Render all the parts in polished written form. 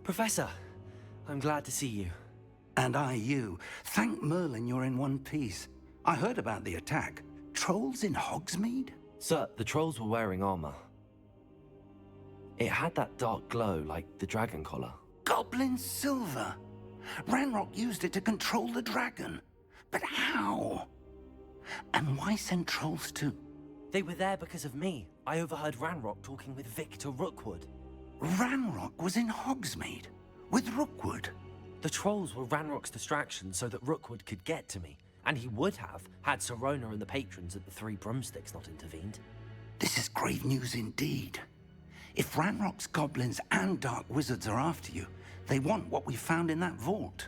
Professor, I'm glad to see you. And I you. Thank Merlin you're in one piece. I heard about the attack. Trolls in Hogsmeade? Sir, the trolls were wearing armor. It had that dark glow like the dragon collar. Goblin silver! Ranrock used it to control the dragon. But how? And why send trolls too? They were there because of me. I overheard Ranrock talking with Victor Rookwood. Ranrock was in Hogsmeade? With Rookwood? The trolls were Ranrock's distraction so that Rookwood could get to me. And he would have, had Sirona and the patrons at the Three Broomsticks not intervened. This is grave news indeed. If Ranrock's goblins and dark wizards are after you, they want what we found in that vault.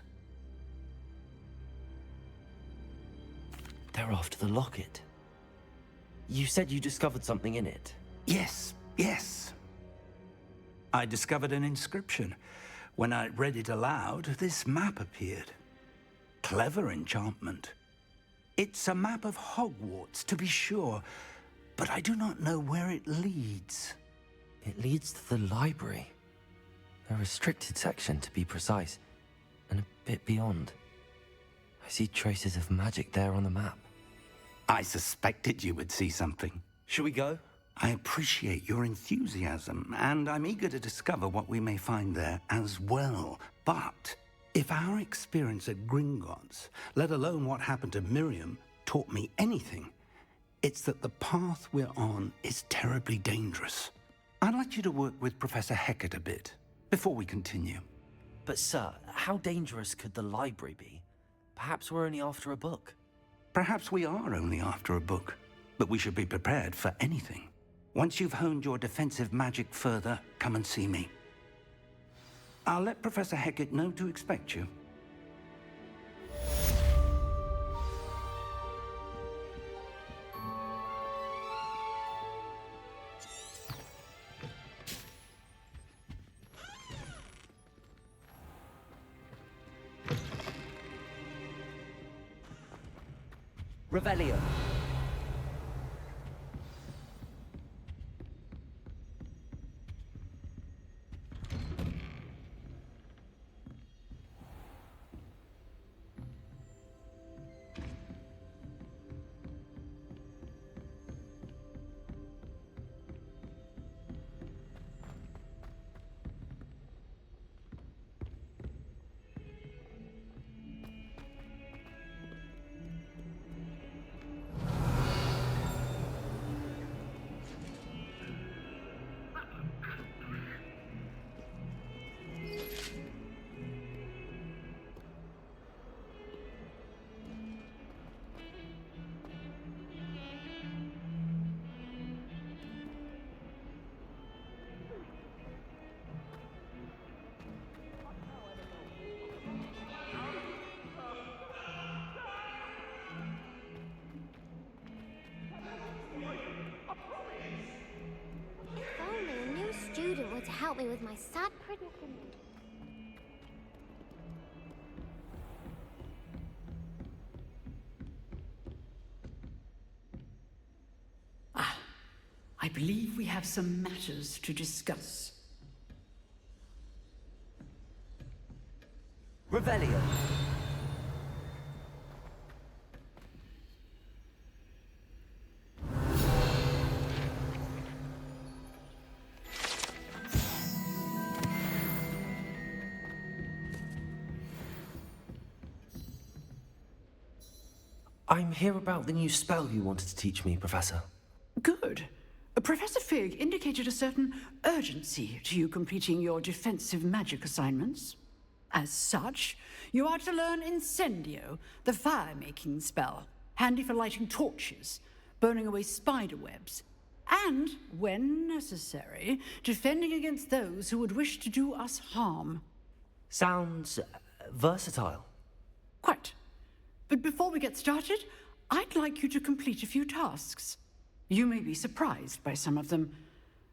They're after the locket. You said you discovered something in it. Yes. I discovered an inscription. When I read it aloud, this map appeared. Clever enchantment. It's a map of Hogwarts, to be sure, but I do not know where it leads. It leads to the library. A restricted section, to be precise, and a bit beyond. I see traces of magic there on the map. I suspected you would see something. Shall we go? I appreciate your enthusiasm, and I'm eager to discover what we may find there as well. But if our experience at Gringotts, let alone what happened to Miriam, taught me anything, it's that the path we're on is terribly dangerous. I'd like you to work with Professor Hecat a bit before we continue. But sir, how dangerous could the library be? Perhaps we're only after a book. Perhaps we are only after a book, but we should be prepared for anything. Once you've honed your defensive magic further, come and see me. I'll let Professor Hecat know to expect you. Revelio. Student would help me with my sad predicament. I believe we have some matters to discuss. Revelio. I'm here about the new spell you wanted to teach me, Professor. Good. Professor Fig indicated a certain urgency to you completing your defensive magic assignments. As such, you are to learn Incendio, the fire-making spell, handy for lighting torches, burning away spider webs, and, when necessary, defending against those who would wish to do us harm. Sounds versatile. Quite. But before we get started, I'd like you to complete a few tasks. You may be surprised by some of them.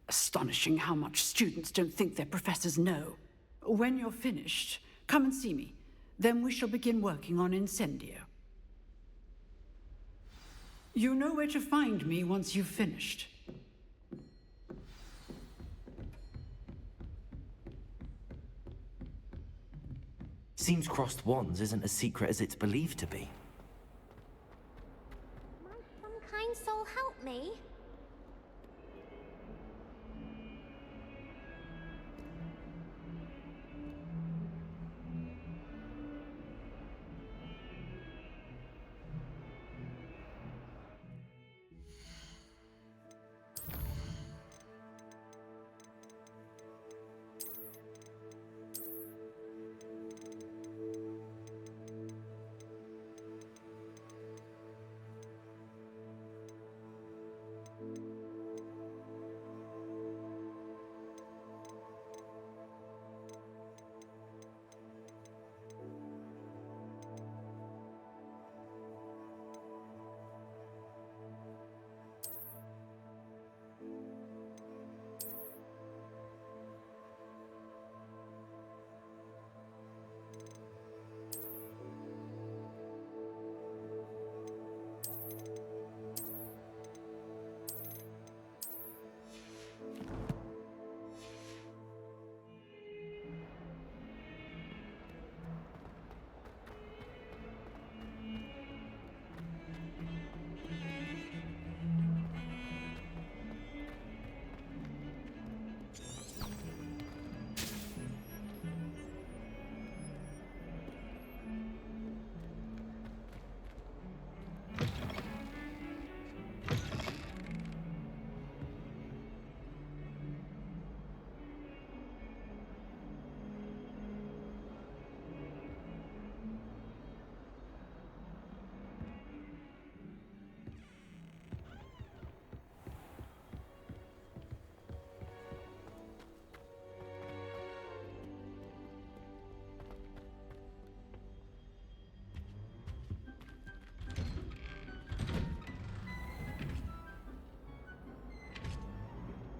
Astonishing how much students don't think their professors know. When you're finished, come and see me. Then we shall begin working on Incendio. You know where to find me once you've finished. Seems crossed wands isn't as secret as it's believed to be. Might some kind soul help me?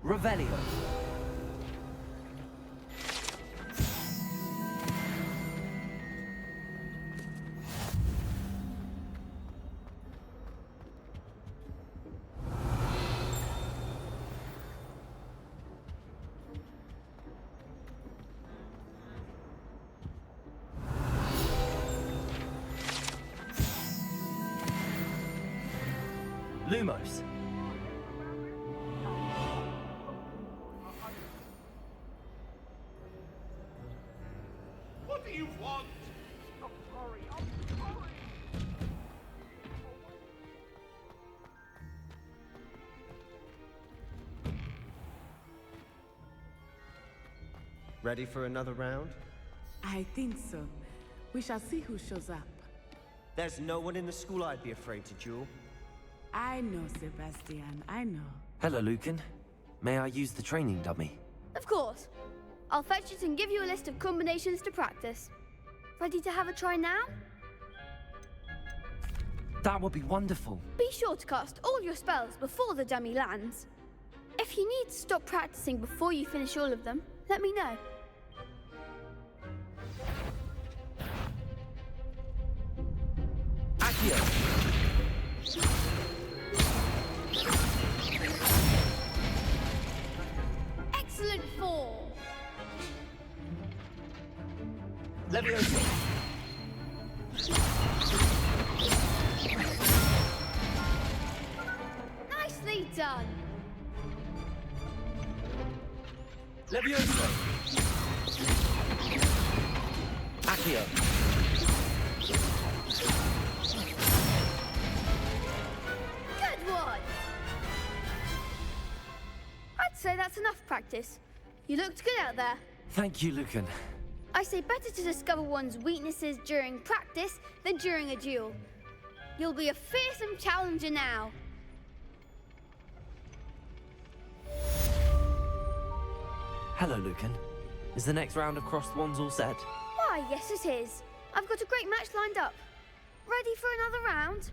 Revelio. Lumos. What do you want? I'm sorry, I'm sorry. Ready for another round? I think so. We shall see who shows up. There's no one in the school I'd be afraid to duel. I know, Sebastian, I know. Hello, Lucan. May I use the training dummy? Of course. I'll fetch it and give you a list of combinations to practice. Ready to have a try now? That would be wonderful. Be sure to cast all your spells before the dummy lands. If you need to stop practicing before you finish all of them, let me know. Accio! Excellent form! Leviosa! Nicely done! Leviosa! Accio! Good one! I'd say that's enough practice. You looked good out there. Thank you, Lucan. I say better to discover one's weaknesses during practice than during a duel. You'll be a fearsome challenger now. Hello, Lucan. Is the next round of crossed wands all set? Why, yes it is. I've got a great match lined up. Ready for another round?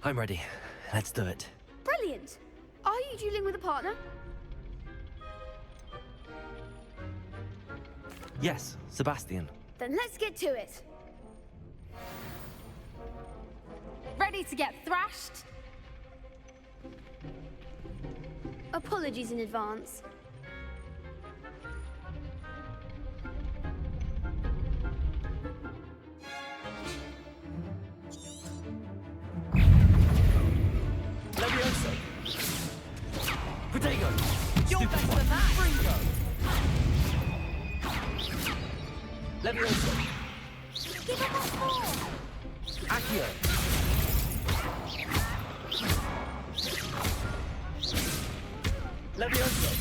I'm ready. Let's do it. Brilliant. Are you dueling with a partner? Yes, Sebastian. Then let's get to it. Ready to get thrashed? Apologies in advance. Stego! You're Stupid better one. than that. Fringo! Levioso! Give up on 4. Accio! Levioso!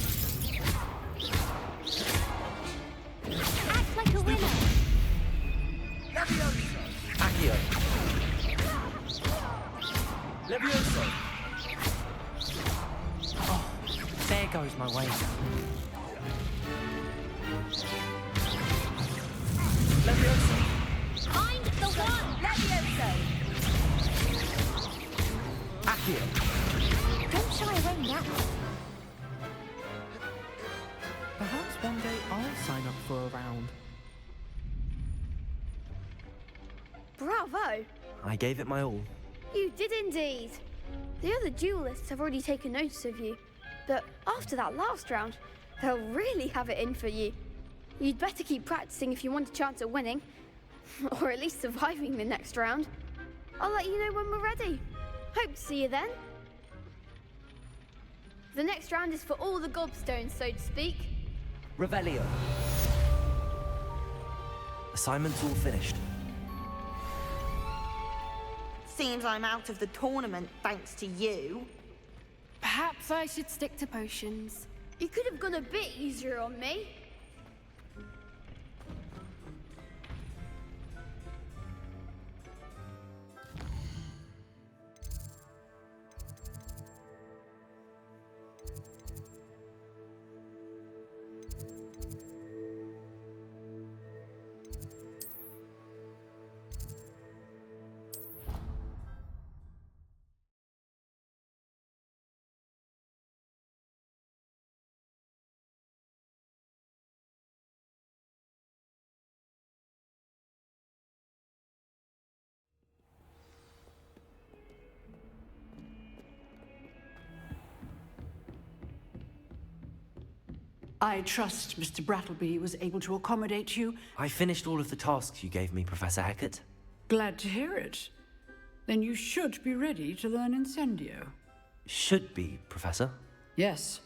Act like a winner. Levioso! Accio! Levioso! Oh, there goes my way. Levioso! Find the one. Levioso! Accio! Don't shy away now. Perhaps one day I'll sign up for a round. Bravo! I gave it my all. You did indeed. The other duelists have already taken notice of you, but after that last round, they'll really have it in for you. You'd better keep practicing if you want a chance at winning, or at least surviving the next round. I'll let you know when we're ready. Hope to see you then. The next round is for all the gobstones, so to speak. Revelio! Assignment's all finished. Seems I'm out of the tournament thanks to you. Perhaps I should stick to potions. You could have gone a bit easier on me. I trust Mr. Brattleby was able to accommodate you. I finished all of the tasks you gave me, Professor Hecat. Glad to hear it. Then you should be ready to learn Incendio. Should be, Professor. Yes.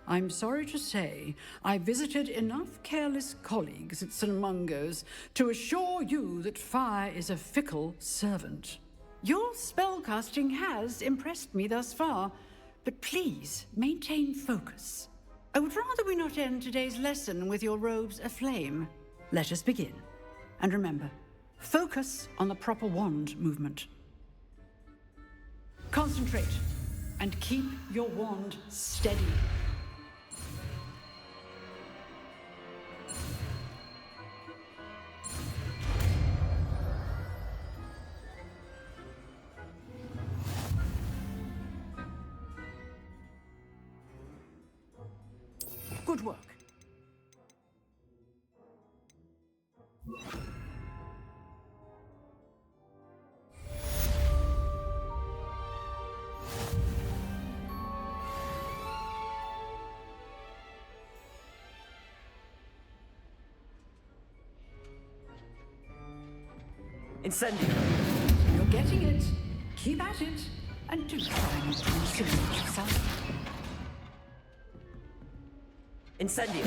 I'm sorry to say, I visited enough careless colleagues at St. Mungo's to assure you that fire is a fickle servant. Your spellcasting has impressed me thus far, but please maintain focus. I would rather we not end today's lesson with your robes aflame. Let us begin. And remember, focus on the proper wand movement. Concentrate and keep your wand steady. Good work. Incendio! You're getting it. Keep at it. And do try not to insinuate yourself. Incendio!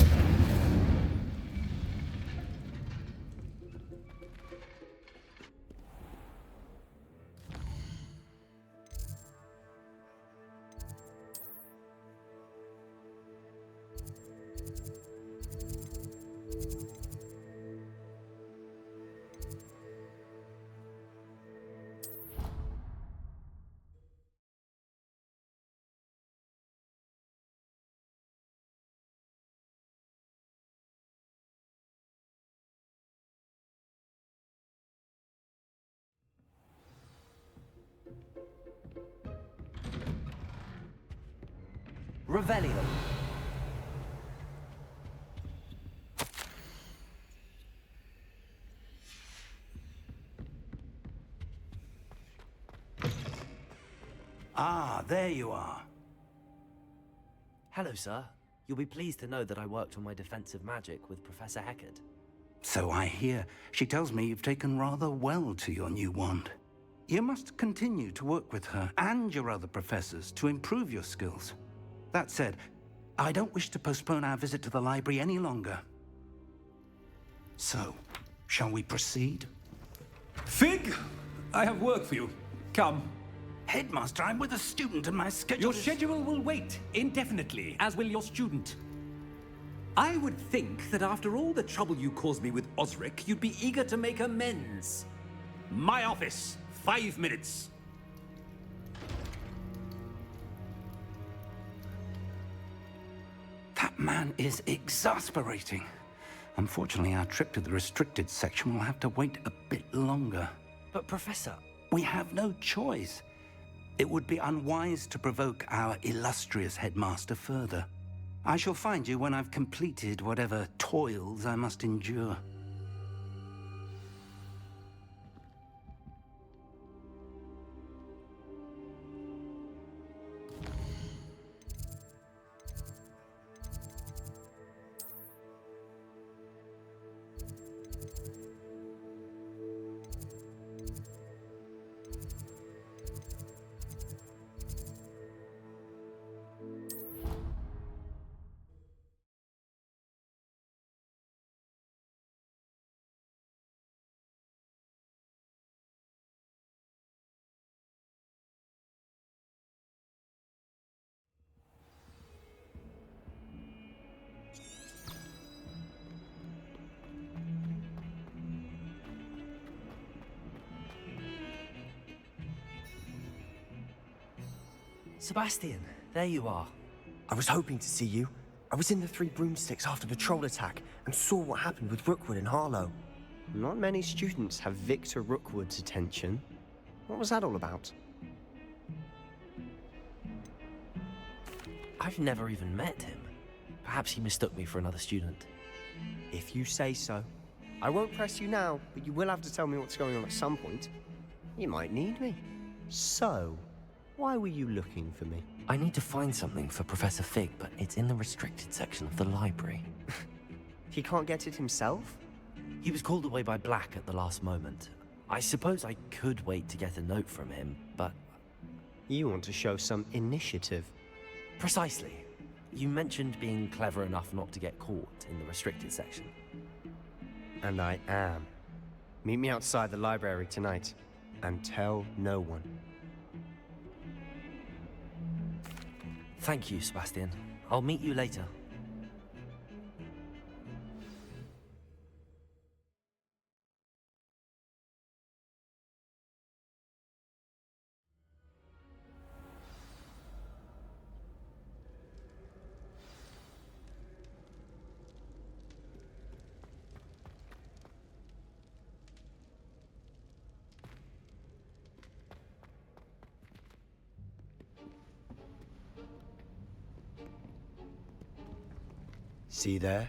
Revelio! Ah, there you are. Hello, sir. You'll be pleased to know that I worked on my defensive magic with Professor Hecat. So I hear. She tells me you've taken rather well to your new wand. You must continue to work with her and your other professors to improve your skills. That said, I don't wish to postpone our visit to the library any longer. So, shall we proceed? Fig, I have work for you. Come. Headmaster, I'm with a student and my schedule Your schedule will wait indefinitely, as will your student. I would think that after all the trouble you caused me with Osric, you'd be eager to make amends. My office, 5 minutes. That man is exasperating. Unfortunately, our trip to the restricted section will have to wait a bit longer. But Professor... We have no choice. It would be unwise to provoke our illustrious headmaster further. I shall find you when I've completed whatever toils I must endure. Sebastian, there you are. I was hoping to see you. I was in the Three Broomsticks after the troll attack and saw what happened with Rookwood and Harlow. Not many students have Victor Rookwood's attention. What was that all about? I've never even met him. Perhaps he mistook me for another student. If you say so. I won't press you now, but you will have to tell me what's going on at some point. You might need me. So, why were you looking for me? I need to find something for Professor Fig, but it's in the restricted section of the library. He can't get it himself? He was called away by Black at the last moment. I suppose I could wait to get a note from him, but... You want to show some initiative. Precisely. You mentioned being clever enough not to get caught in the restricted section. And I am. Meet me outside the library tonight, and tell no one. Thank you, Sebastian. I'll meet you later. See there?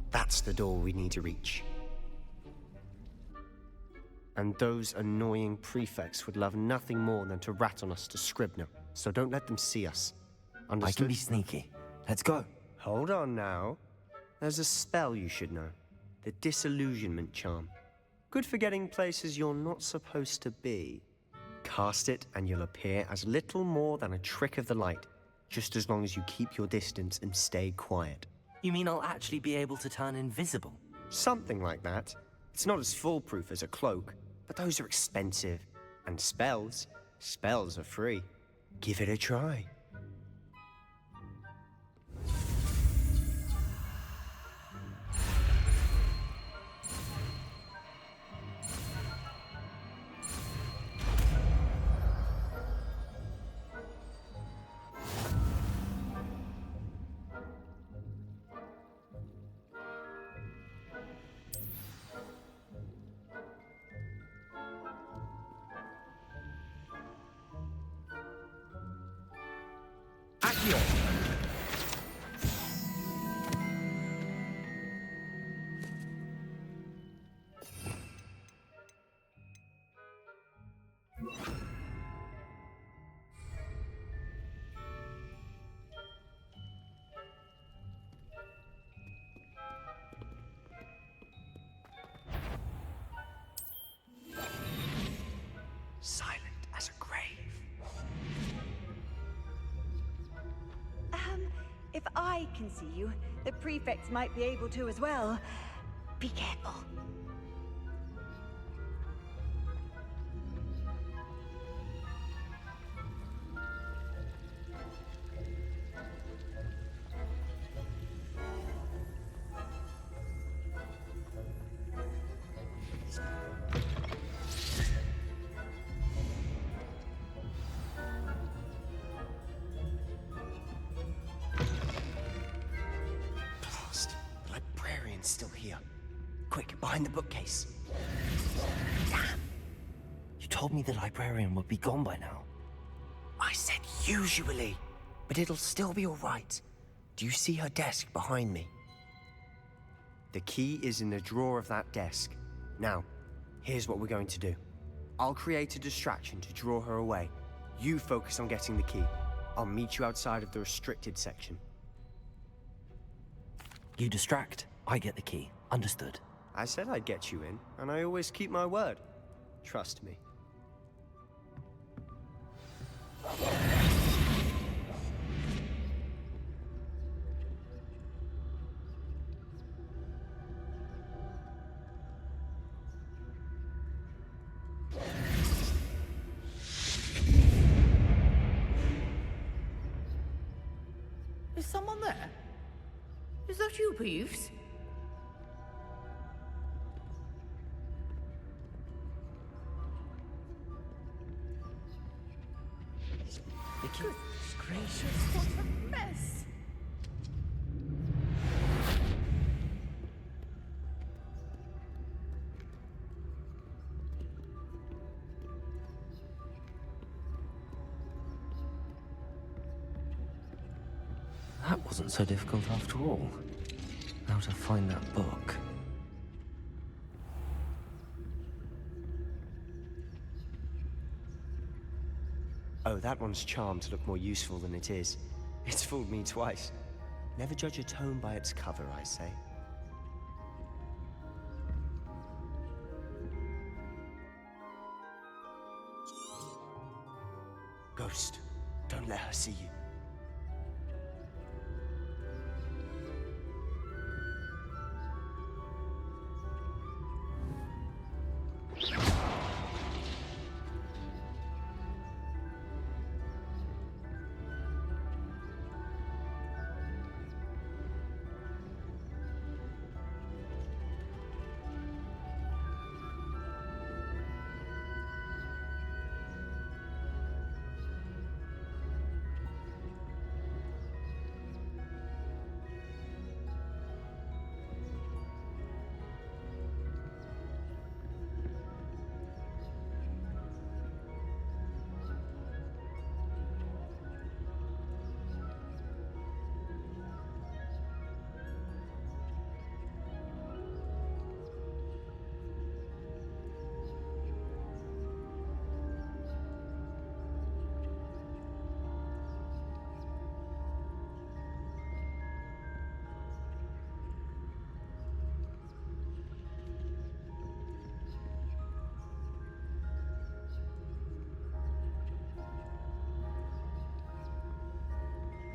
That's the door we need to reach. And those annoying prefects would love nothing more than to rat on us to Scribner, so don't let them see us. Understood? I can be sneaky. Let's go. Hold on now. There's a spell you should know. The Disillusionment Charm. Good for getting places you're not supposed to be. Cast it and you'll appear as little more than a trick of the light, just as long as you keep your distance and stay quiet. You mean I'll actually be able to turn invisible? Something like that. It's not as foolproof as a cloak, but those are expensive. And spells are free. Give it a try. Silent as a grave. If I can see you, the prefects might be able to as well. Be careful. Blast. The librarian's still here. Quick, behind the bookcase. Damn! You told me the librarian would be gone by now. I said usually, but it'll still be all right. Do you see her desk behind me? The key is in the drawer of that desk. Now, here's what we're going to do. I'll create a distraction to draw her away. You focus on getting the key. I'll meet you outside of the restricted section. You distract, I get the key. Understood. I said I'd get you in, and I always keep my word. Trust me. Is someone there? Is that you, Peeves? Goodness gracious, what a mess! That wasn't so difficult after all. How to find that book. Oh, that one's charmed to look more useful than it is. It's fooled me twice. Never judge a tome by its cover, I say. Ghost, don't let her see you.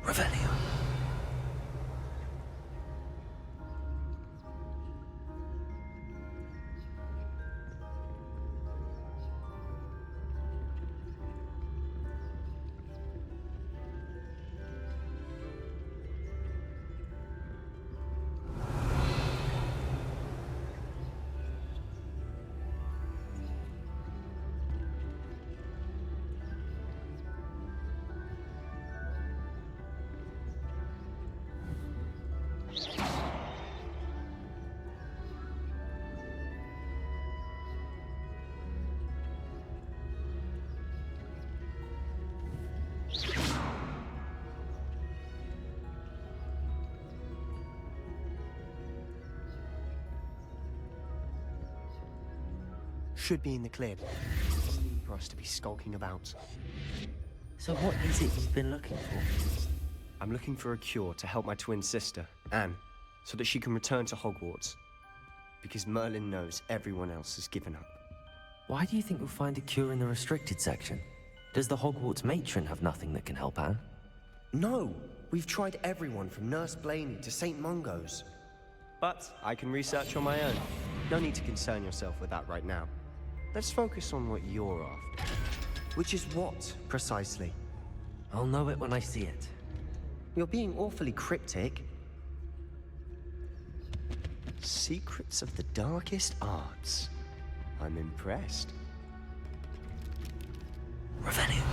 Revelio. Should be in the clear. No need for us to be skulking about. So what is it you've been looking for? I'm looking for a cure to help my twin sister, Anne, so that she can return to Hogwarts. Because Merlin knows everyone else has given up. Why do you think we'll find a cure in the restricted section? Does the Hogwarts matron have nothing that can help Anne? No! We've tried everyone from Nurse Blaney to St. Mungo's. But I can research on my own. No need to concern yourself with that right now. Let's focus on what you're after. Which is what, precisely? I'll know it when I see it. You're being awfully cryptic. Secrets of the darkest arts. I'm impressed. Revelio.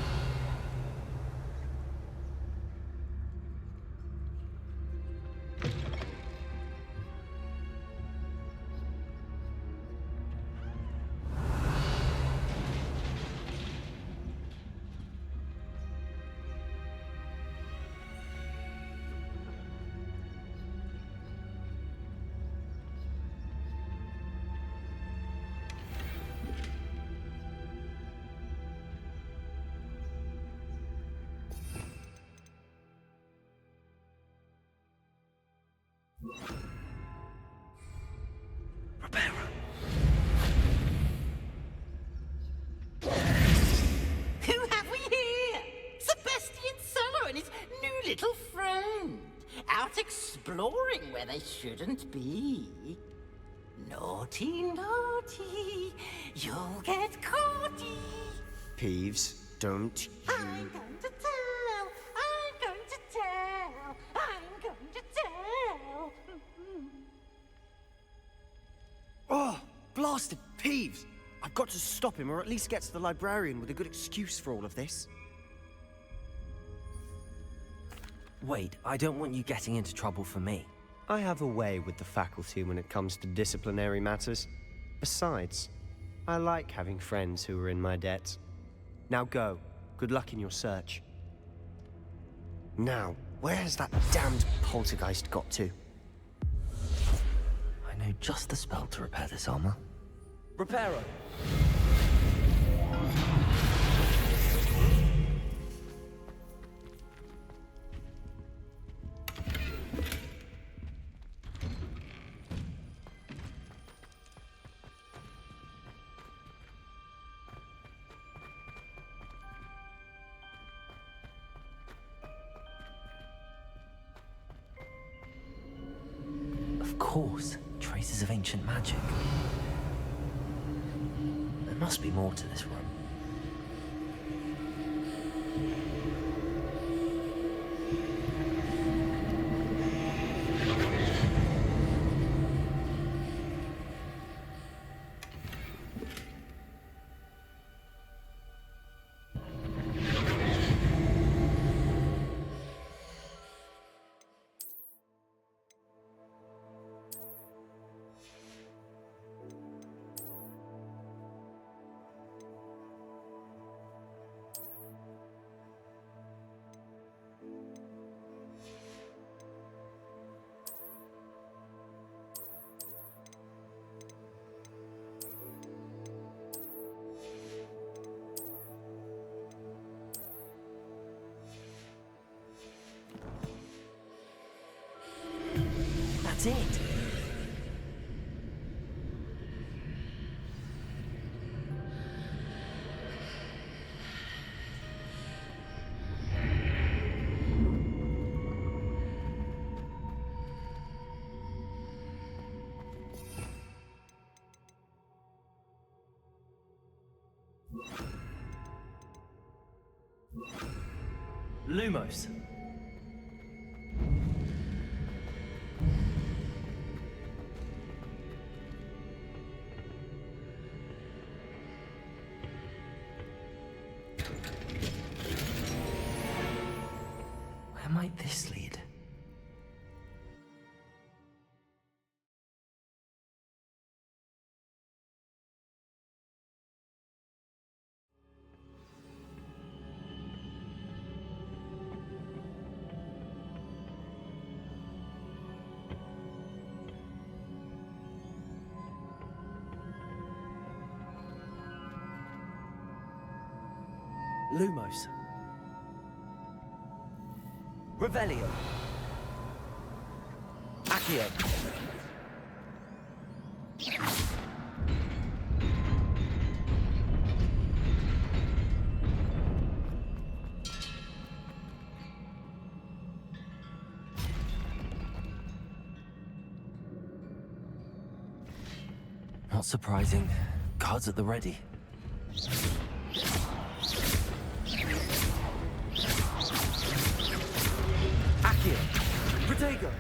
Who have we here? Sebastian Solo and his new little friend. Out exploring where they shouldn't be. Naughty, naughty. You'll get caughty. Peeves, don't you... I'm going to tell. I'm going to tell. I'm going to tell. Oh, blasted Peeves! I've got to stop him, or at least get to the librarian with a good excuse for all of this. Wait, I don't want you getting into trouble for me. I have a way with the faculty when it comes to disciplinary matters. Besides, I like having friends who are in my debt. Now go. Good luck in your search. Now, where has that damned poltergeist got to? I know just the spell to repair this armor. Reparo! Of course, traces of ancient magic. There must be more to this room. That's it. Lumos. Where might this lead? Lumos. Revelio. Accio. Not surprising. Cards at the ready. Accio! Protego!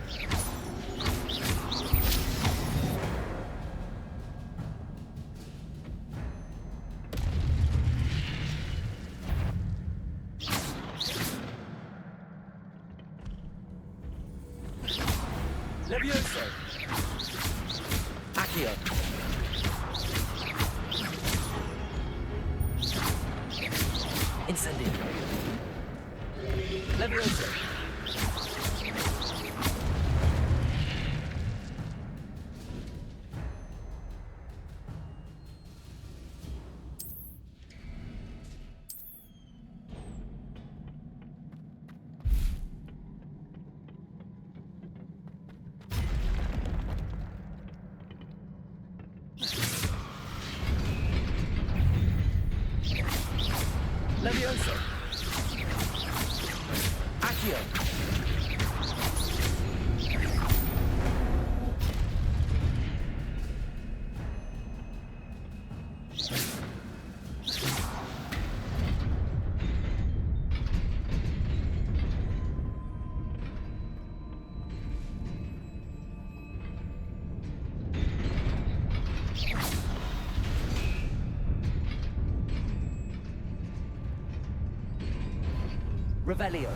Levioso! Accio! Incendio! Levioso! Levioso! Accio! Revelio.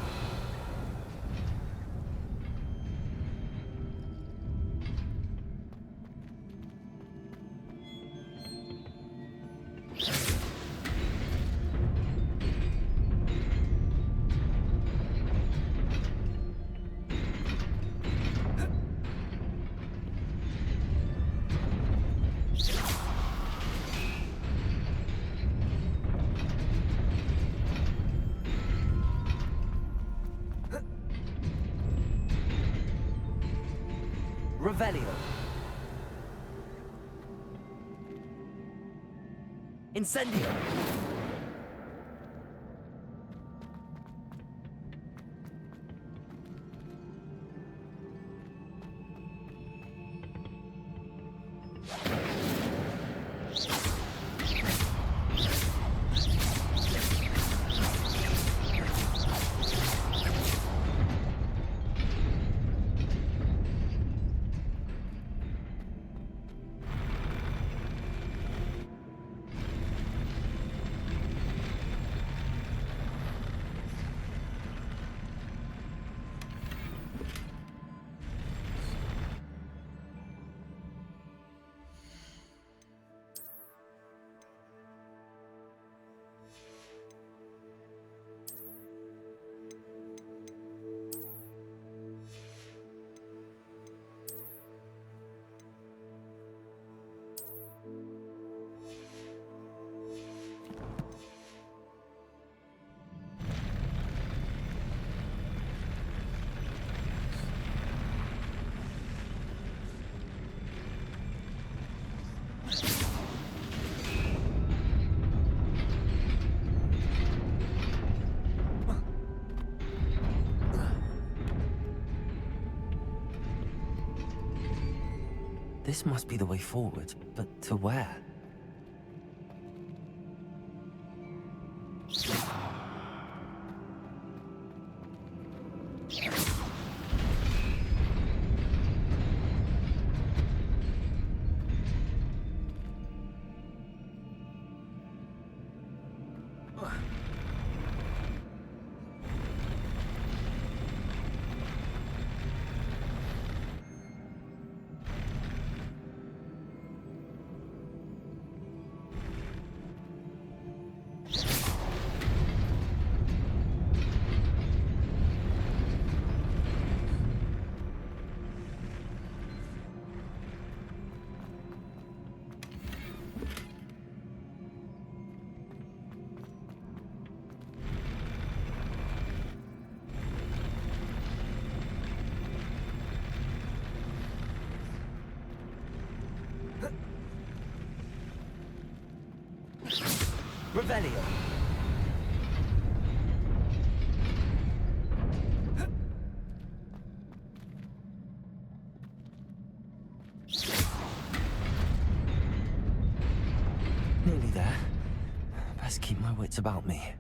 Revelio. Incendio. This must be the way forward, but to where? Revelio. wits about me.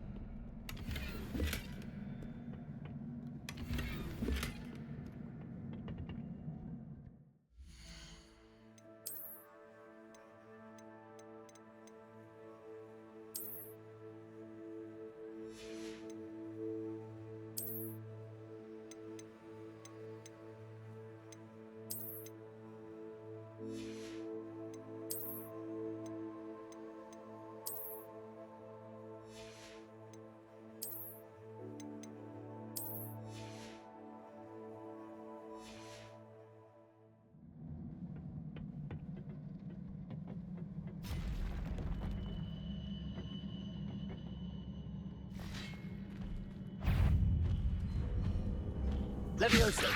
Levioso!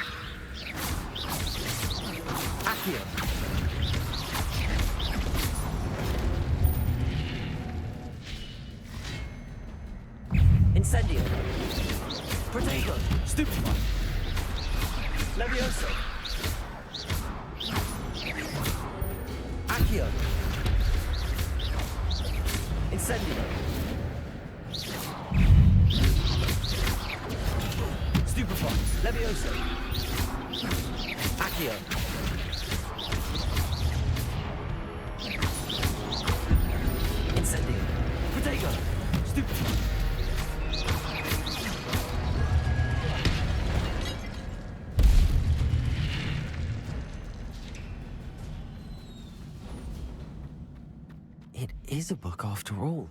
Accio! Incendio! Protego! Stupefy! Levioso! Accio! Incendio! Stupefy! Levioso! Accio! Incendio! Protego! Stupefy! It is a book after all.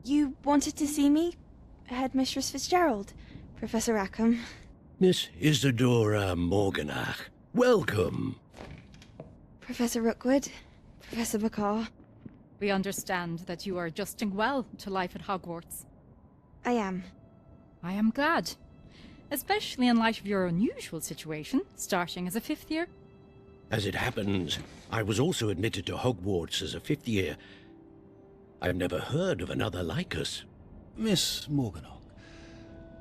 You wanted to see me? Headmistress Fitzgerald, Professor Rackham. Miss Isadora Morganach, welcome. Professor Rookwood, Professor McCaw. We understand that you are adjusting well to life at Hogwarts. I am. I am glad. Especially in light of your unusual situation, starting as a 5th year. As it happens, I was also admitted to Hogwarts as a 5th year. I've never heard of another like us. Miss Morganach,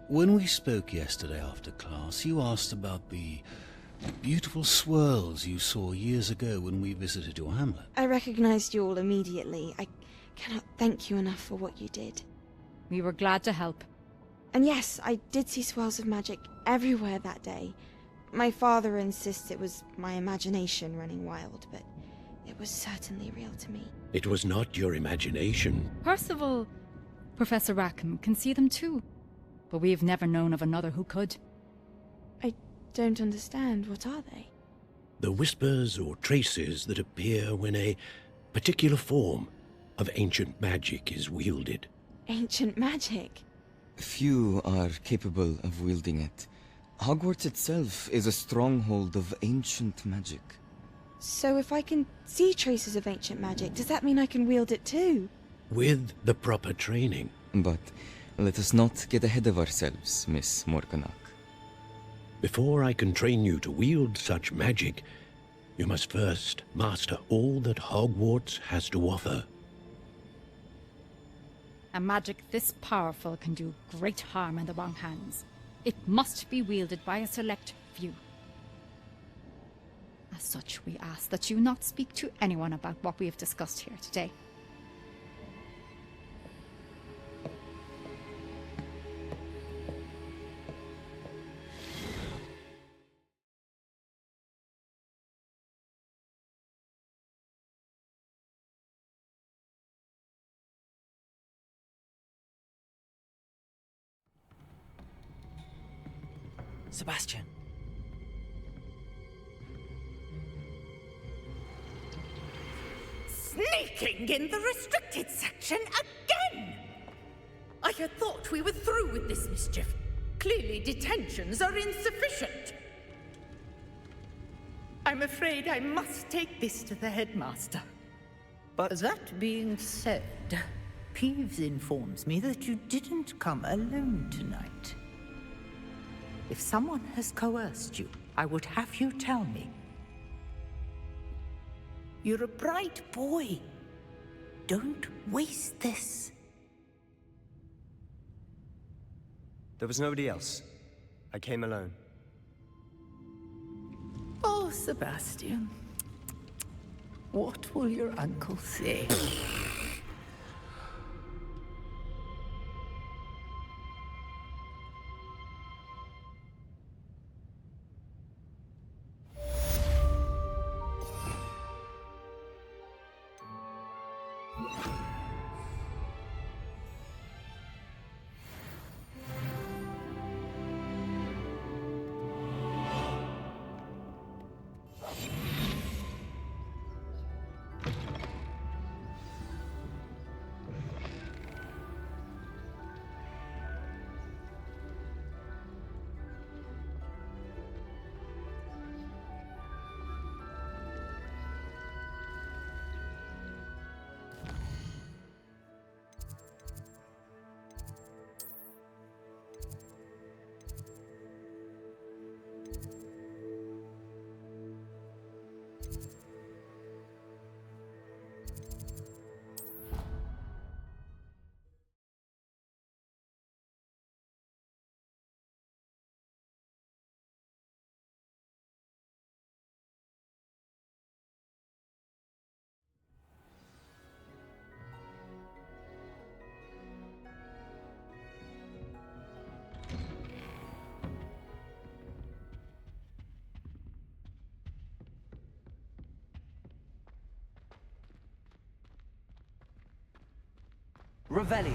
when we spoke yesterday after class, you asked about the beautiful swirls you saw years ago when we visited your hamlet. I recognized you all immediately. I cannot thank you enough for what you did. We were glad to help. And yes, I did see swirls of magic everywhere that day. My father insists it was my imagination running wild, but it was certainly real to me. It was not your imagination. Percival, Professor Rackham can see them too, but we've never known of another who could. I don't understand. What are they? The whispers or traces that appear when a particular form of ancient magic is wielded. Ancient magic? Few are capable of wielding it. Hogwarts itself is a stronghold of ancient magic. So if I can see traces of ancient magic, does that mean I can wield it too? With the proper training. But let us not get ahead of ourselves, Miss Morganach. Before I can train you to wield such magic, you must first master all that Hogwarts has to offer. A magic this powerful can do great harm in the wrong hands. It must be wielded by a select few. As such, we ask that you not speak to anyone about what we have discussed here today. Sebastian. Sneaking in the restricted section again! I had thought we were through with this mischief. Clearly detentions are insufficient. I'm afraid I must take this to the headmaster. But that being said, Peeves informs me that you didn't come alone tonight. If someone has coerced you, I would have you tell me. You're a bright boy. Don't waste this. There was nobody else. I came alone. Oh, Sebastian. What will your uncle say? Revelio.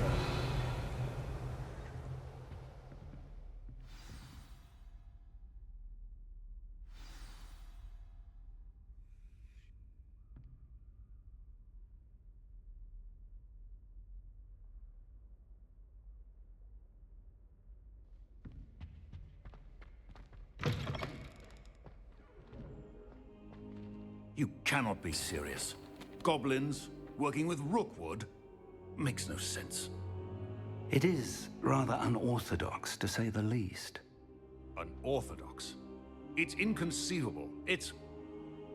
You cannot be serious. Goblins working with Rookwood? Makes no sense. It is rather unorthodox, to say the least. Unorthodox? It's inconceivable. It's...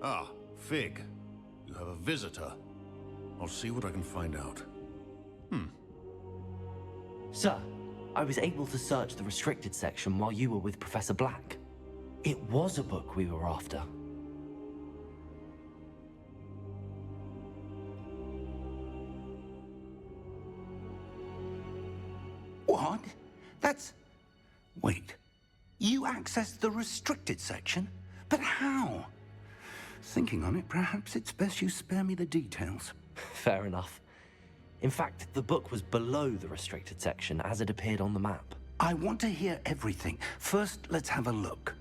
Ah, Fig. You have a visitor. I'll see what I can find out. Sir, I was able to search the restricted section while you were with Professor Black. It was a book we were after. What? That's... Wait. You accessed the restricted section? But how? Thinking on it, perhaps it's best you spare me the details. Fair enough. In fact, the book was below the restricted section as it appeared on the map. I want to hear everything. First, let's have a look.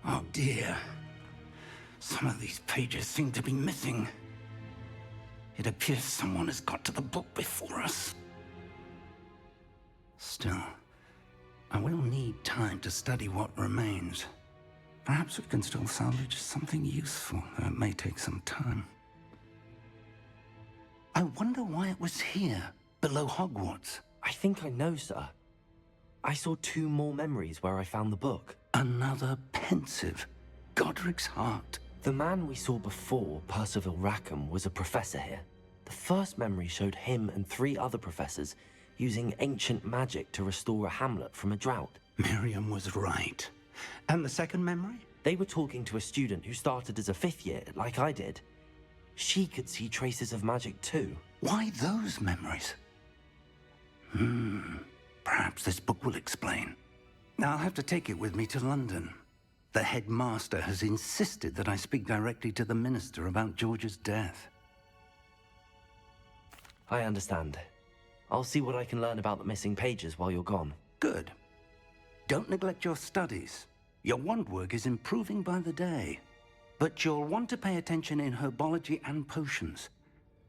Oh dear. Some of these pages seem to be missing. It appears someone has got to the book before us. Still, I will need time to study what remains. Perhaps we can still salvage something useful, though it may take some time. I wonder why it was here, below Hogwarts. I think I know, sir. I saw 2 more memories where I found the book. Another pensive. Godric's heart. The man we saw before, Percival Rackham, was a professor here. The first memory showed him and 3 other professors using ancient magic to restore a hamlet from a drought. Miriam was right. And the second memory? They were talking to a student who started as a 5th year, like I did. She could see traces of magic too. Why those memories? Perhaps this book will explain. I'll have to take it with me to London. The headmaster has insisted that I speak directly to the minister about George's death. I understand. I'll see what I can learn about the missing pages while you're gone. Good. Don't neglect your studies. Your wand work is improving by the day. But you'll want to pay attention in herbology and potions.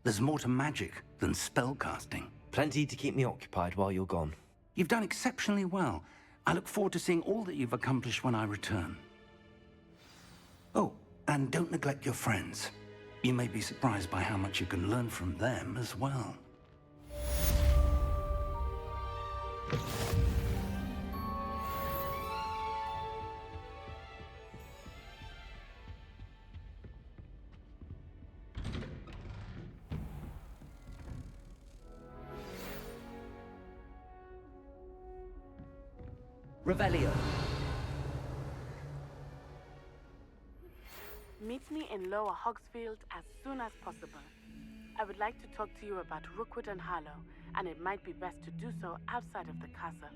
There's more to magic than spellcasting. Plenty to keep me occupied while you're gone. You've done exceptionally well. I look forward to seeing all that you've accomplished when I return. Oh, and don't neglect your friends. You may be surprised by how much you can learn from them as well. Revelio. Meet me in Lower Hogsfield as soon as possible. I would like to talk to you about Rookwood and Harlow, and it might be best to do so outside of the castle.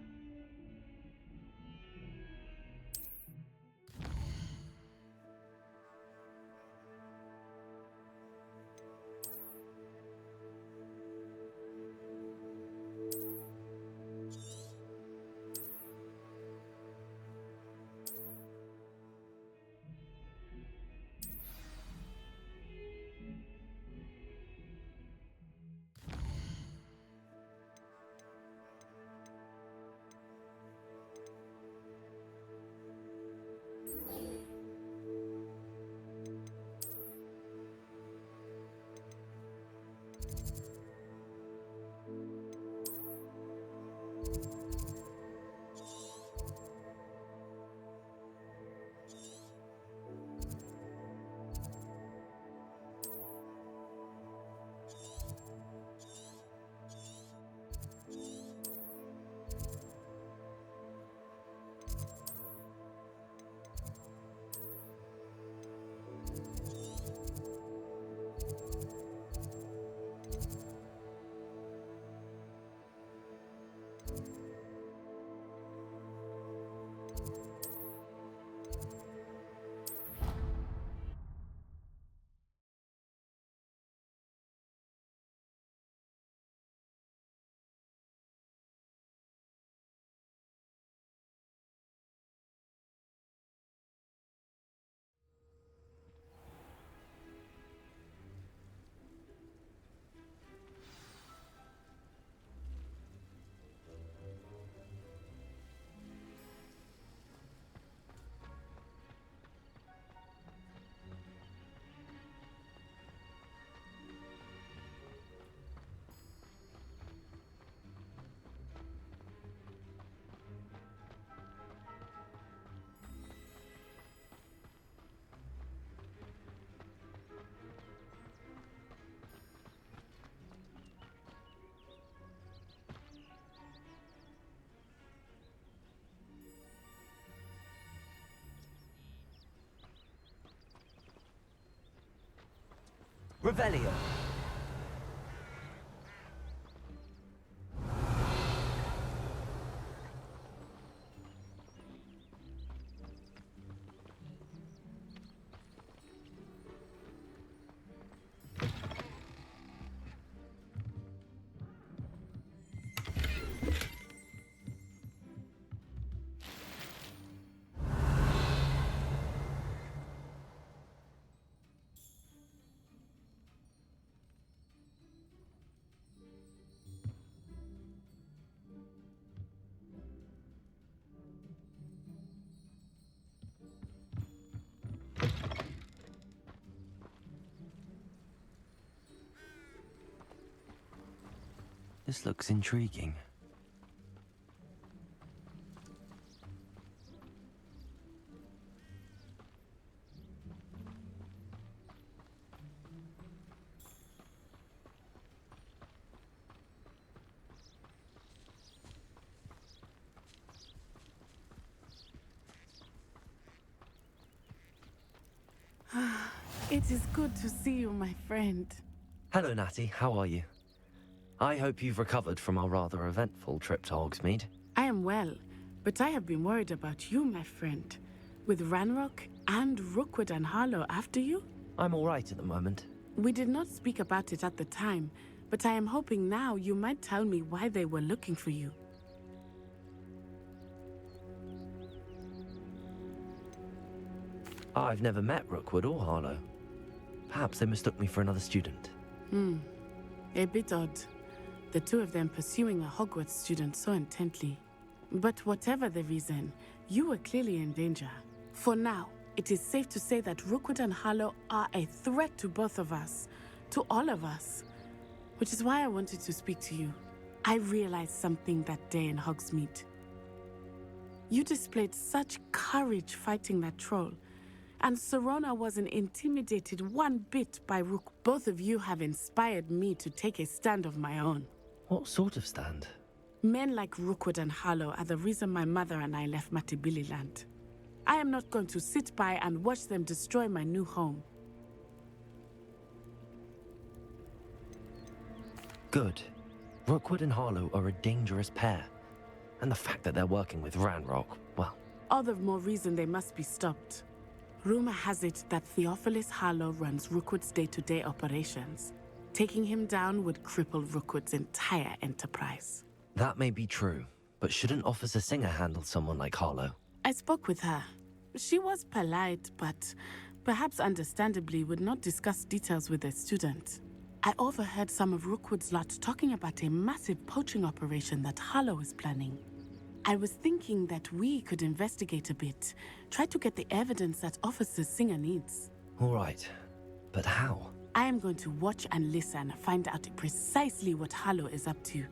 Revelio. This looks intriguing. It is good to see you, my friend. Hello, Natty. How are you? I hope you've recovered from our rather eventful trip to Hogsmeade. I am well, but I have been worried about you, my friend. With Ranrock and Rookwood and Harlow after you? I'm all right at the moment. We did not speak about it at the time, but I am hoping now you might tell me why they were looking for you. I've never met Rookwood or Harlow. Perhaps they mistook me for another student. A bit odd. The two of them pursuing a Hogwarts student so intently. But whatever the reason, you were clearly in danger. For now, it is safe to say that Rookwood and Harlow are a threat to both of us, to all of us. Which is why I wanted to speak to you. I realized something that day in Hogsmeade. You displayed such courage fighting that troll, and Serona wasn't intimidated one bit by Rook. Both of you have inspired me to take a stand of my own. What sort of stand? Men like Rookwood and Harlow are the reason my mother and I left Matibili land. I am not going to sit by and watch them destroy my new home. Good. Rookwood and Harlow are a dangerous pair. And the fact that they're working with Ranrock, well... All the more reason they must be stopped. Rumor has it that Theophilus Harlow runs Rookwood's day-to-day operations. Taking him down would cripple Rookwood's entire enterprise. That may be true, but shouldn't Officer Singer handle someone like Harlow? I spoke with her. She was polite, but perhaps understandably would not discuss details with a student. I overheard some of Rookwood's lot talking about a massive poaching operation that Harlow is planning. I was thinking that we could investigate a bit, try to get the evidence that Officer Singer needs. All right, but how? I am going to watch and listen, find out precisely what Harlow is up to.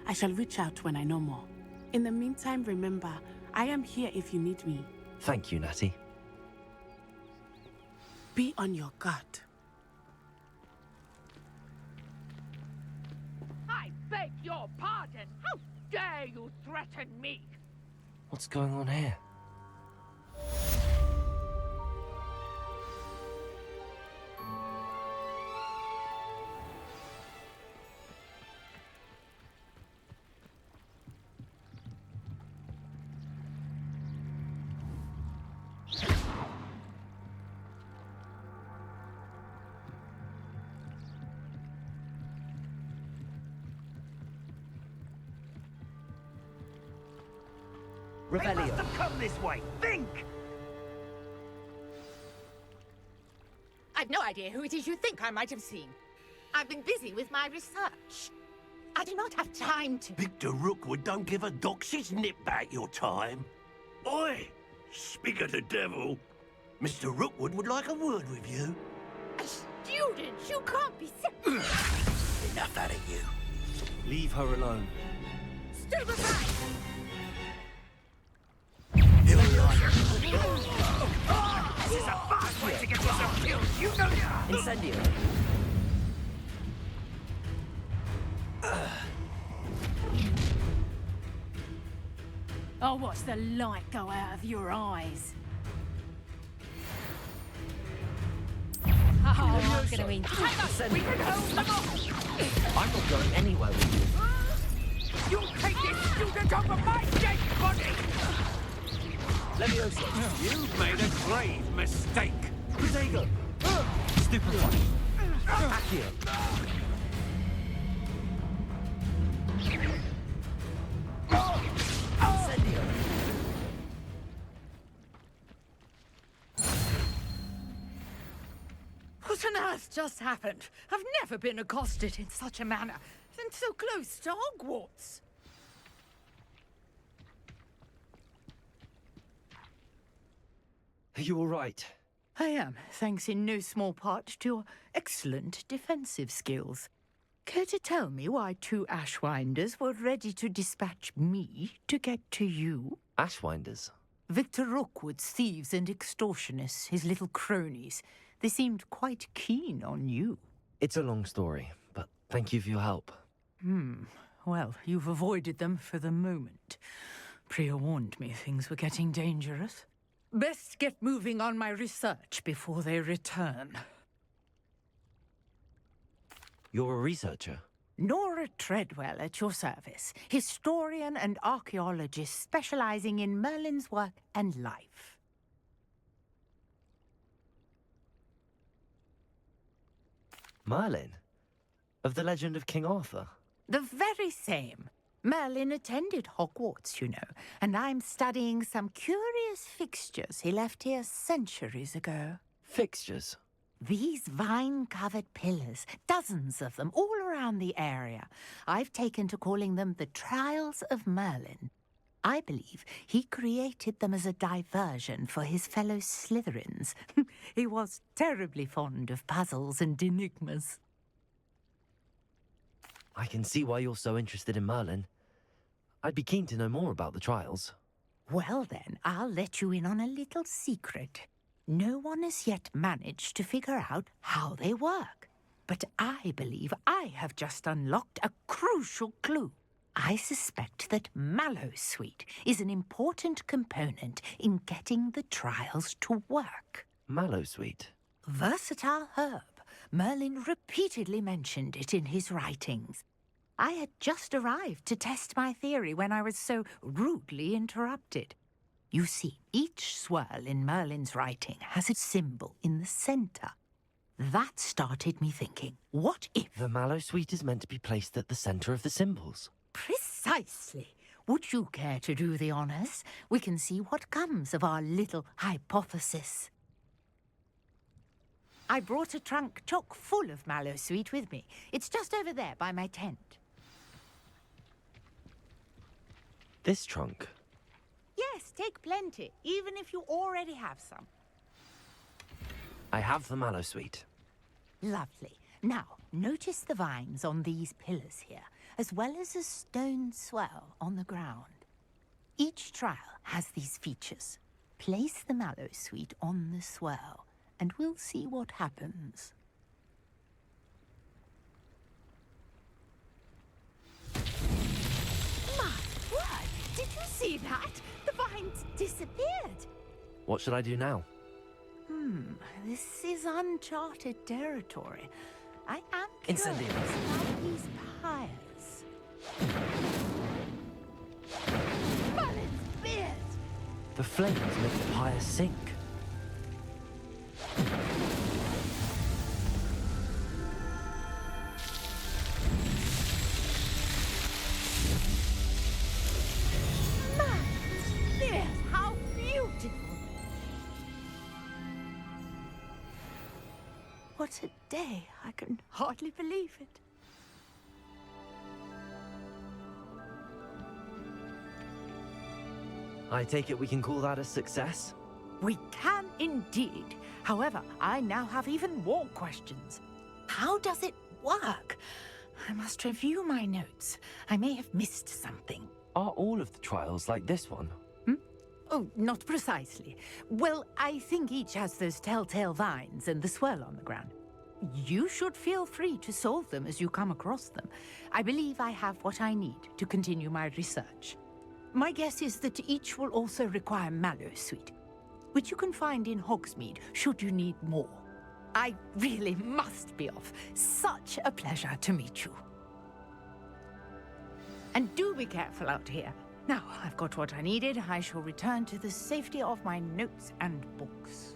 I shall reach out when I know more. In the meantime, remember, I am here if you need me. Thank you, Natty. Be on your guard. I beg your pardon. How dare you threaten me? What's going on here? They must have come this way. Think! I've no idea who it is you think I might have seen. I've been busy with my research. I do not have time to... Victor Rookwood don't give a doxy's nip back your time. Oi! Speak of the devil. Mr. Rookwood would like a word with you. A student? You can't be... Enough out of you. Leave her alone. Stand aside! This is a fast way to get yourself killed, you know that! Incendio. I'll watch the light go out of your eyes. I'm gonna win. We can hold them off! I'm not going anywhere with you. You take this student over my dead body! Leviosa! You've made a grave mistake. Protego! Stupid one! Accio! Incendio! What on earth just happened? I've never been accosted in such a manner, and so close to Hogwarts. Are you all right? I am, thanks in no small part to your excellent defensive skills. Care to tell me why two Ashwinders were ready to dispatch me to get to you? Ashwinders? Victor Rookwood's thieves and extortionists, his little cronies. They seemed quite keen on you. It's a long story, but thank you for your help. Well, you've avoided them for the moment. Priya warned me things were getting dangerous. Best get moving on my research before they return. You're a researcher? Nora Treadwell at your service, historian and archaeologist specializing in Merlin's work and life. Merlin? Of the legend of King Arthur? The very same. Merlin attended Hogwarts, you know, and I'm studying some curious fixtures he left here centuries ago. Fixtures? These vine-covered pillars, dozens of them, all around the area. I've taken to calling them the Trials of Merlin. I believe he created them as a diversion for his fellow Slytherins. He was terribly fond of puzzles and enigmas. I can see why you're so interested in Merlin. I'd be keen to know more about the trials. Well then, I'll let you in on a little secret. No one has yet managed to figure out how they work. But I believe I have just unlocked a crucial clue. I suspect that Mallowsweet is an important component in getting the trials to work. Mallowsweet? Versatile herb. Merlin repeatedly mentioned it in his writings. I had just arrived to test my theory when I was so rudely interrupted. You see, each swirl in Merlin's writing has a symbol in the center. That started me thinking, what if... The Mallowsweet is meant to be placed at the center of the symbols. Precisely. Would you care to do the honors? We can see what comes of our little hypothesis. I brought a trunk chock full of Mallowsweet with me. It's just over there by my tent. This trunk? Yes, take plenty, even if you already have some. I have the Mallowsweet. Lovely. Now, notice the vines on these pillars here, as well as a stone swell on the ground. Each trial has these features. Place the Mallowsweet on the swell, and we'll see what happens. My word! Did you see that? The vines disappeared. What should I do now? This is uncharted territory. I am curious Incendio. about these pyres. Merlin's beard! The flames make the pyre sink. Merlin's beard! How beautiful! What a day! I can hardly believe it. I take it we can call that a success? We can indeed. However, I now have even more questions. How does it work? I must review my notes. I may have missed something. Are all of the trials like this one? Oh, not precisely. Well, I think each has those telltale vines and the swirl on the ground. You should feel free to solve them as you come across them. I believe I have what I need to continue my research. My guess is that each will also require Mallowsweet, which you can find in Hogsmeade should you need more. I really must be off. Such a pleasure to meet you. And do be careful out here. Now, I've got what I needed. I shall return to the safety of my notes and books.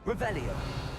Revelio.